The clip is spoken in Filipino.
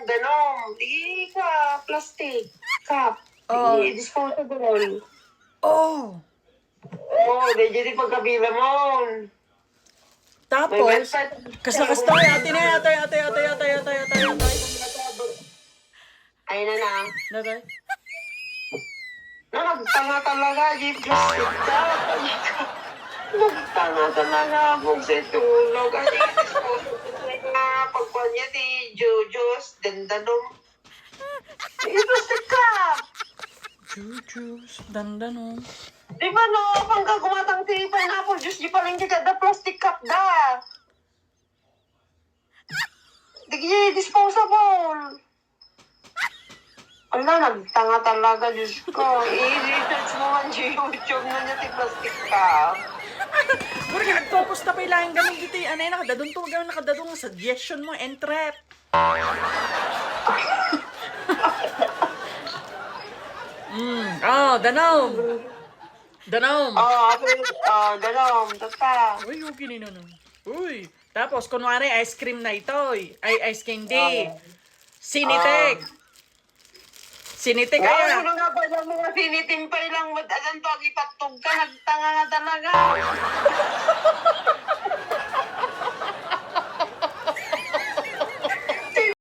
ganon. Di ka, plastic. Cup. Oh. Di, disposable. Oh. Oo, di dyan pagkabila mo. Tapos, kasla-kasla, ate na, atay. Ay na na. Natay? Nagtanga talaga, di plastic ka. Nagtanga talaga ako sa tulog. Kasi disposable na pagkuhan niya di Jojo's, dandanong. Di plastic ka. Jujus, dandano. Di ba no, pangka kumatang si pineapple juice, di pa rin kada plastic cup da. Di disposable. Ala, nagtanga talaga, Diyos ko. I-research mo man sa YouTube na niya si plastic cup. Mura ka, nagtopos na pa ilang gamit dito. Anay, nakadadong to, gano'n nakadadong suggestion mo, entrep. Danom. Danom. Danom, tata. Uy, okay nino no. Uy. Tapos, kunwari, ice cream na ito. Ice candy. Sinitek. Sinitek kaya. Ano nga ba yung mga sinitimpay lang, madagan to, ipatog ka, nagtanga nga talaga.